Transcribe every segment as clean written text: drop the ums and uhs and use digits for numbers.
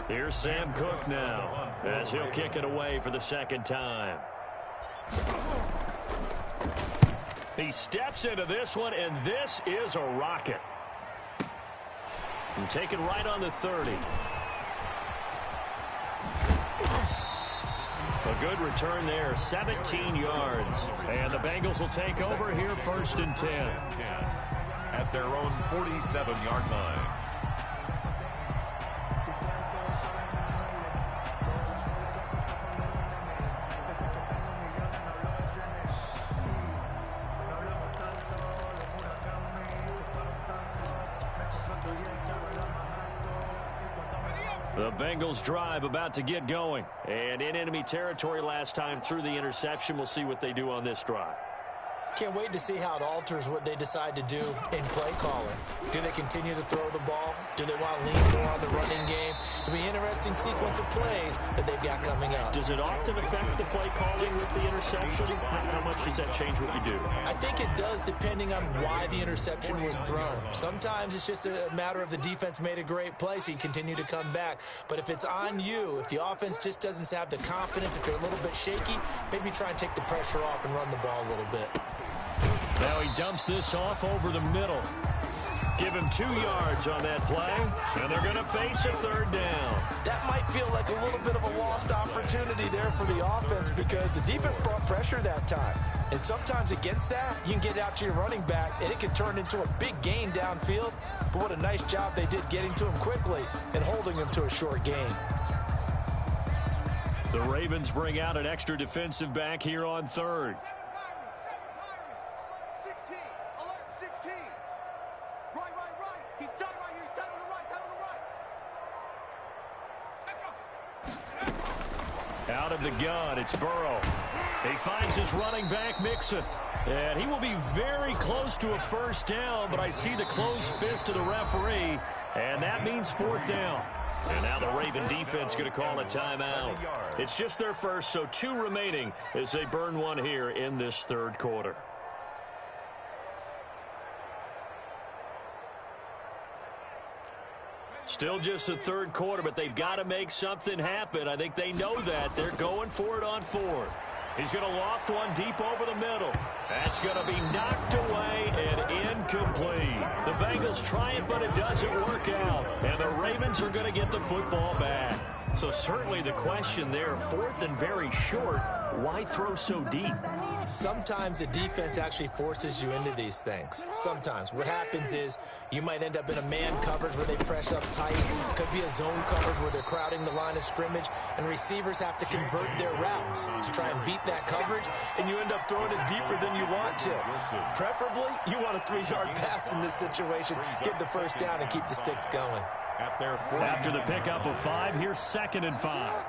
Here's Sam Cook now as he'll kick it away for the second time. He steps into this one, and this is a rocket. And taken right on the 30. A good return there, 17 yards. And the Bengals will take over here, 1st and 10. At their own 47-yard line. The Bengals drive about to get going. And in enemy territory last time through the interception. We'll see what they do on this drive. Can't wait to see how it alters what they decide to do in play calling. Do they continue to throw the ball? Do they want to lean more on the running game? It'll be an interesting sequence of plays that they've got coming up. Does it often affect the play calling with the interception? How much does that change what you do? I think it does, depending on why the interception was thrown. Sometimes it's just a matter of the defense made a great play, so you continue to come back. But if it's on you, if the offense just doesn't have the confidence, if they're a little bit shaky, maybe try and take the pressure off and run the ball a little bit. Now he dumps this off over the middle. Give him 2 yards on that play, and they're going to face a 3rd down. That might feel like a little bit of a lost opportunity there for the offense because the defense brought pressure that time. And sometimes against that, you can get it out to your running back, and it can turn into a big gain downfield. But what a nice job they did getting to him quickly and holding him to a short gain. The Ravens bring out an extra defensive back here on 3rd. Out of the gun, it's Burrow. He finds his running back, Mixon. And he will be very close to a 1st down, but I see the closed fist of the referee, and that means 4th down. And now the Raven defense going to call a timeout. It's just their first, so 2 remaining as they burn one here in this 3rd quarter. Still just the 3rd quarter, but they've got to make something happen. I think they know that. They're going for it on 4th. He's going to loft one deep over the middle. That's going to be knocked away and incomplete. The Bengals try it, but it doesn't work out. And the Ravens are going to get the football back. So certainly the question there, 4th and very short, why throw so deep? Sometimes the defense actually forces you into these things. Sometimes. What happens is you might end up in a man coverage where they press up tight. Could be a zone coverage where they're crowding the line of scrimmage, and receivers have to convert their routes to try and beat that coverage, and you end up throwing it deeper than you want to. Preferably, you want a 3-yard pass in this situation. Get the 1st down and keep the sticks going. After the pickup of 5, here's 2nd and 5.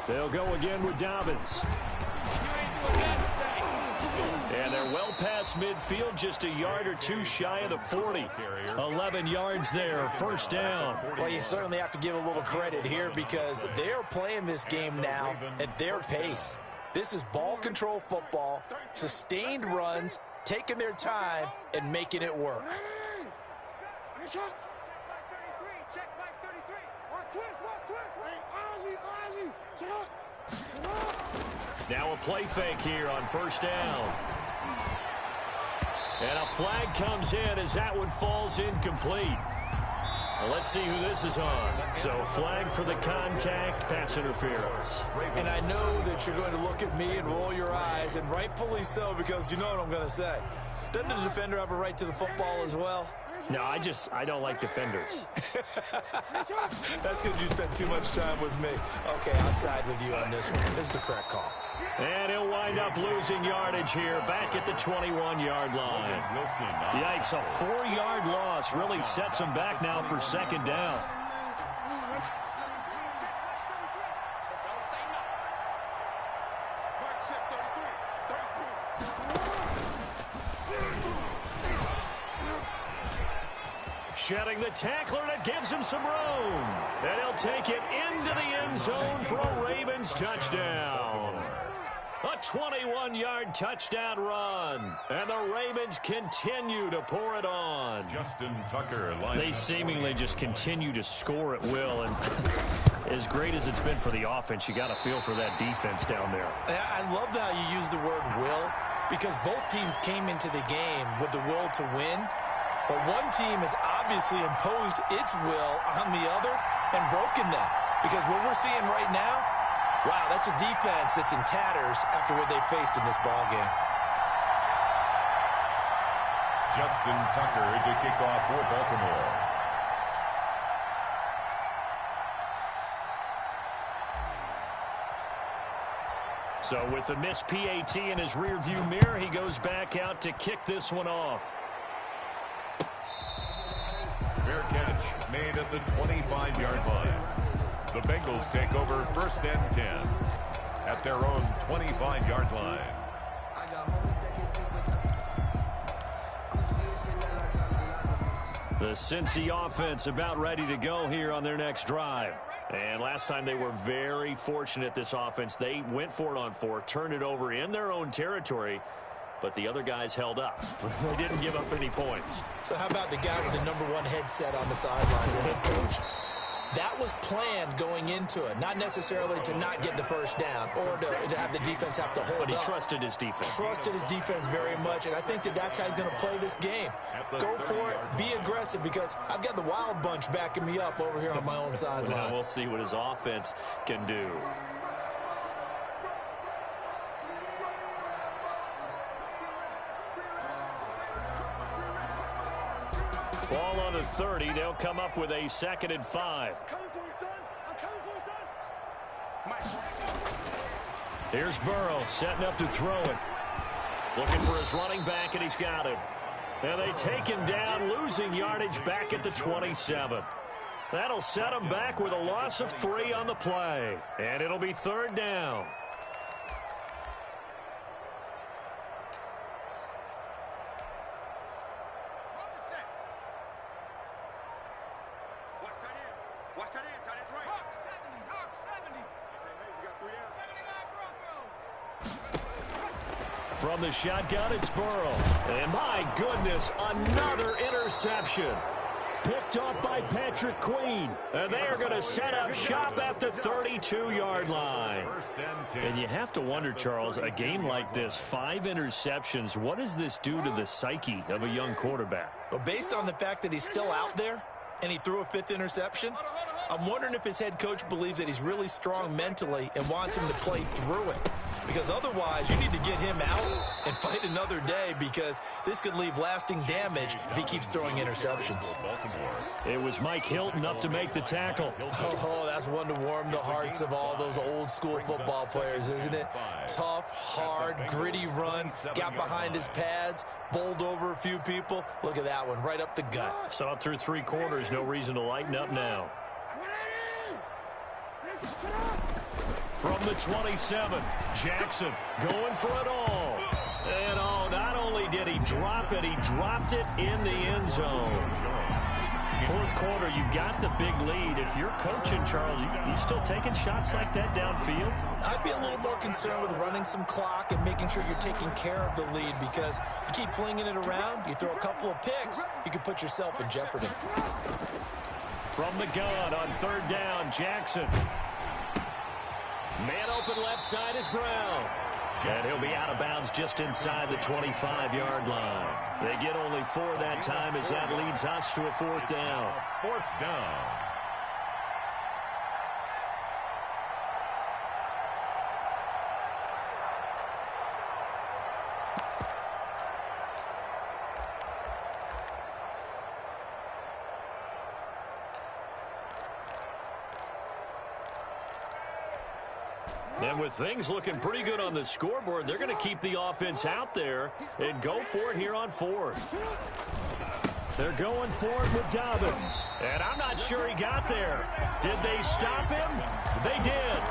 They'll go again with Dobbins. And they're well past midfield, just a yard or 2 shy of the 40. 11 yards there, 1st down. Well, you certainly have to give a little credit here because they're playing this game now at their pace. This is ball control football, sustained runs, taking their time and making it work. Now a play fake here on 1st down. And a flag comes in as that one falls incomplete. Well, let's see who this is on. So flag for the contact, pass interference. And I know that you're going to look at me and roll your eyes, and rightfully so, because you know what I'm going to say. Doesn't the defender have a right to the football as well? No, I don't like defenders. That's because you spent too much time with me. Okay, I'll side with you on this one. This is the correct call. And he'll wind up losing yardage here back at the 21-yard line. Yikes, a 4-yard loss really sets him back now for 2nd down. Shedding the tackler, and it gives him some room. And he'll take it into the end zone for a Ravens touchdown. A 21-yard touchdown run. And the Ravens continue to pour it on. Justin Tucker. They seemingly just continue to score at will. And as great as it's been for the offense, you got to feel for that defense down there. I love how you use the word will, because both teams came into the game with the will to win. But one team has obviously imposed its will on the other and broken them. Because what we're seeing right now, wow, that's a defense that's in tatters after what they faced in this ballgame. Justin Tucker to kick off for Baltimore. So with a missed PAT in his rearview mirror, he goes back out to kick this one off. Fair catch made at the 25-yard line. The Bengals take over 1st and 10 at their own 25-yard line. The Cincy offense about ready to go here on their next drive. And last time they were very fortunate, this offense. They went for it on 4, turned it over in their own territory, but the other guys held up. They didn't give up any points. So how about the guy with the #1 headset on the sidelines, the head coach? That was planned going into it, not necessarily to not get the first down or to have the defense have to hold up. But he trusted his defense. Trusted his defense very much, and I think that's how he's going to play this game. Go for it, be aggressive, because I've got the wild bunch backing me up over here on my own sideline. Well, we'll see what his offense can do. Ball on the 30. They'll come up with a 2nd and 5. Here's Burrow setting up to throw it. Looking for his running back, and he's got him. And they take him down, losing yardage back at the 27. That'll set him back with a loss of 3 on the play. And it'll be 3rd down. From the shotgun, it's Burrow. And my goodness, another interception. Picked off by Patrick Queen. And they are going to set up shop at the 32-yard line. And you have to wonder, Charles, a game like this, 5 interceptions, what does this do to the psyche of a young quarterback? Well, based on the fact that he's still out there and he threw a 5th interception, I'm wondering if his head coach believes that he's really strong mentally and wants him to play through it. Because otherwise, you need to get him out and fight another day, because this could leave lasting damage if he keeps throwing interceptions. It was Mike Hilton up to make the tackle. Oh, that's one to warm the hearts of all those old school football players, isn't it? Tough, hard, gritty run, got behind his pads, bowled over a few people. Look at that one, right up the gut. Saw it through 3 quarters, no reason to lighten up now. From the 27, Jackson going for it all. And not only did he drop it, he dropped it in the end zone. 4th quarter, you've got the big lead. If you're coaching, Charles, you still taking shots like that downfield? I'd be a little more concerned with running some clock and making sure you're taking care of the lead, because you keep flinging it around, you throw a couple of picks, you can put yourself in jeopardy. From the gun on 3rd down, Jackson. Man open left side is Brown. And he'll be out of bounds just inside the 25-yard line. They get only 4 that time, as that leads us to a 4th down. 4th down. And with things looking pretty good on the scoreboard, they're going to keep the offense out there and go for it here on 4th. They're going for it with Dobbins. And I'm not sure he got there. Did they stop him? They did.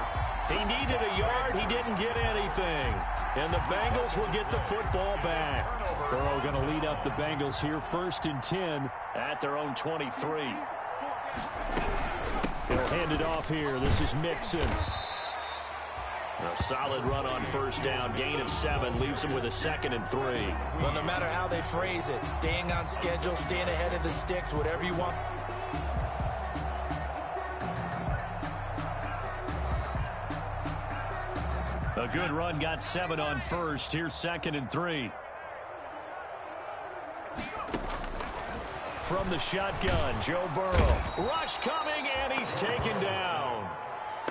He needed a yard. He didn't get anything. And the Bengals will get the football back. Burrow going to lead up the Bengals here, 1st and 10 at their own 23. He'll hand it off here. This is Mixon. A solid run on first down. Gain of 7 leaves them with a 2nd and 3. Well, no matter how they phrase it, staying on schedule, staying ahead of the sticks, whatever you want. A good run, got 7 on first. Here's 2nd and 3. From the shotgun, Joe Burrow. Rush coming, and he's taken down.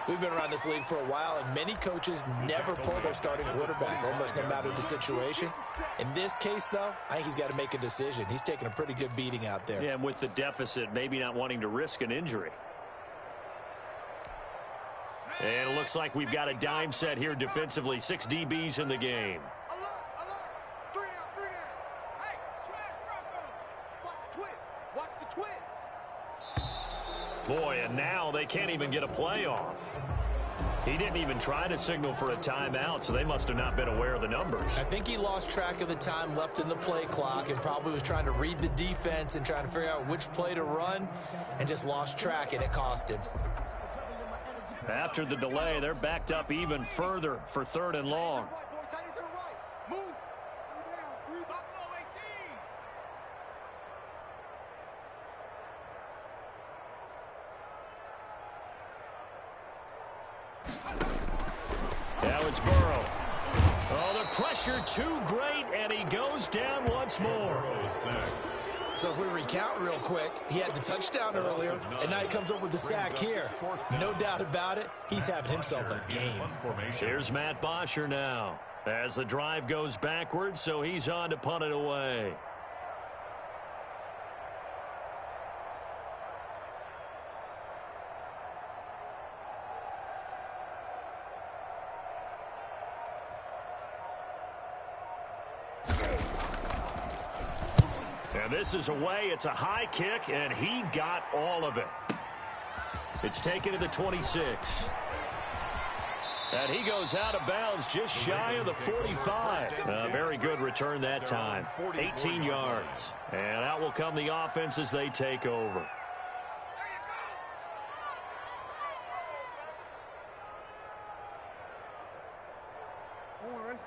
We've been around this league for a while, and many coaches never pull their starting quarterback, almost no matter the situation. In this case, though, I think he's got to make a decision. He's taking a pretty good beating out there. Yeah, and with the deficit, maybe not wanting to risk an injury. And it looks like we've got a dime set here defensively. 6 DBs in the game. Boy, and now they can't even get a play off. He didn't even try to signal for a timeout, so they must have not been aware of the numbers. I think he lost track of the time left in the play clock and probably was trying to read the defense and trying to figure out which play to run and just lost track, and it cost him. After the delay, they're backed up even further for 3rd and long. Now it's Burrow. Oh, the pressure too great, and he goes down once more. So if we recount real quick, he had the touchdown earlier, and now he comes up with the sack here. No doubt about it, he's having himself a game. Here's Matt Bosher now as the drive goes backwards, so he's on to punt it away. And this is away. It's a high kick, and he got all of it. It's taken to the 26. And he goes out of bounds just shy of the 45. A very good return that time. 18 yards. And out will come the offense as they take over.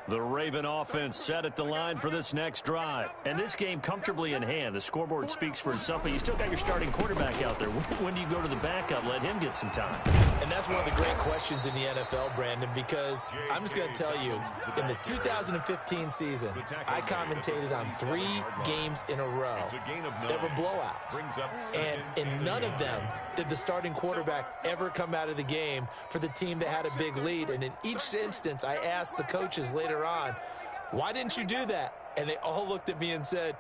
The Raven offense set at the line for this next drive. And this game comfortably in hand. The scoreboard speaks for itself, but you still got your starting quarterback out there. When do you go to the backup? Let him get some time. And that's one of the great questions in the NFL, Brandon, because I'm just going to tell you, in the 2015 season, I commentated on 3 games in a row that were blowouts. And in none of them did the starting quarterback ever come out of the game for the team that had a big lead. And in each instance, I asked the coaches later on, why didn't you do that? And they all looked at me and said,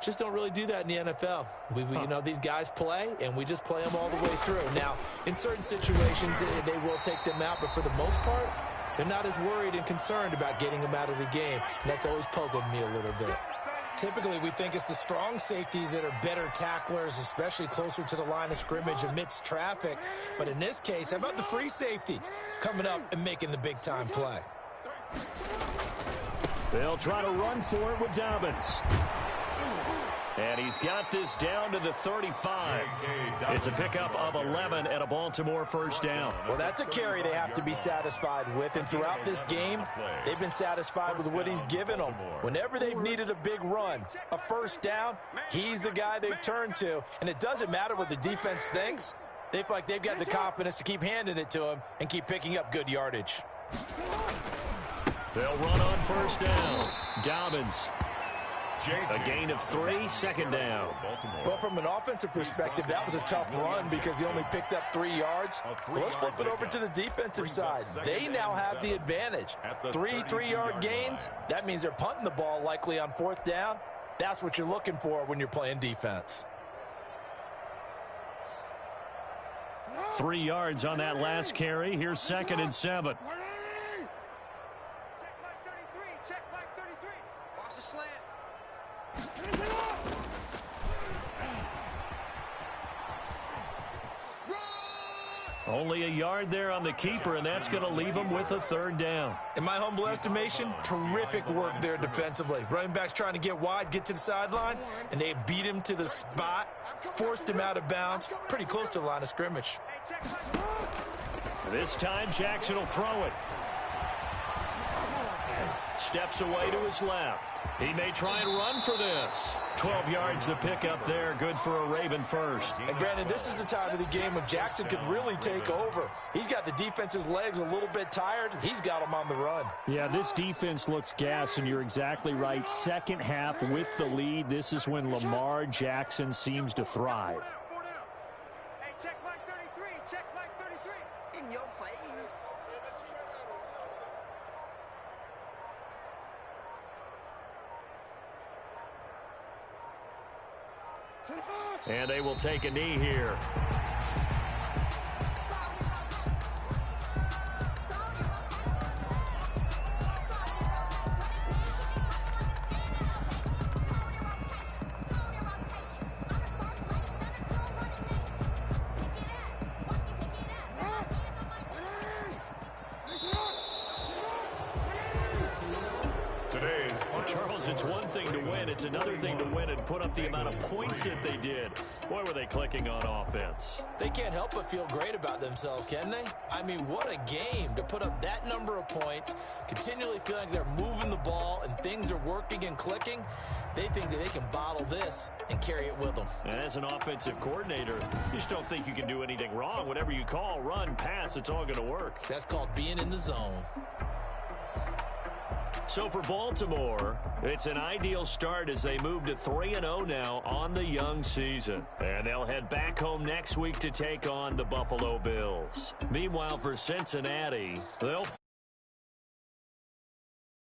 just don't really do that in the NFL. You know, these guys play, and we just play them all the way through. Now, in certain situations, they will take them out, but for the most part, they're not as worried and concerned about getting them out of the game. And that's always puzzled me a little bit. Typically, we think it's the strong safeties that are better tacklers, especially closer to the line of scrimmage amidst traffic. But in this case, how about the free safety coming up and making the big-time play? They'll try to run for it with Dobbins. And he's got this down to the 35. It's a pickup of 11 and a Baltimore first down. Well, that's a carry they have to be satisfied with. And throughout this game, they've been satisfied with what he's given them. Whenever they've needed a big run, a first down, he's the guy they've turned to. And it doesn't matter what the defense thinks. They feel like they've got the confidence to keep handing it to him and keep picking up good yardage. They'll run on first down. Dobbins. A gain of 3, 2nd down. Well, from an offensive perspective, that was a tough run because he only picked up 3 yards. Well, let's flip it over to the defensive side. They now have the advantage. 3 3-yard gains, that means they're punting the ball likely on 4th down. That's what you're looking for when you're playing defense. 3 yards on that last carry. Here's 2nd and 7. Only a yard there on the keeper, and that's going to leave him with a 3rd down. In my humble estimation, terrific work there defensively. Running backs trying to get wide, get to the sideline, and they beat him to the spot, forced him out of bounds, pretty close to the line of scrimmage. This time, Jackson will throw it. Steps away to his left. He may try and run for this. 12 yards to pick up there. Good for a Raven first. And Brandon, this is the time of the game when Jackson could really take over. He's got the defense's legs a little bit tired. He's got them on the run. Yeah, this defense looks gassed, and you're exactly right. Second half with the lead, this is when Lamar Jackson seems to thrive. Hey, check mark 33. Check mark 33. In your face. And they will take a knee here. Charles, it's one thing to win. It's another thing to win and put up the amount of points that they did. Boy, were they clicking on offense. They can't help but feel great about themselves, can they? I mean, what a game to put up that number of points, continually feeling like they're moving the ball and things are working and clicking. They think that they can bottle this and carry it with them. And as an offensive coordinator, you just don't think you can do anything wrong. Whatever you call, run, pass, it's all going to work. That's called being in the zone. So for Baltimore, it's an ideal start as they move to 3-0 now on the young season. And they'll head back home next week to take on the Buffalo Bills. Meanwhile, for Cincinnati, they'll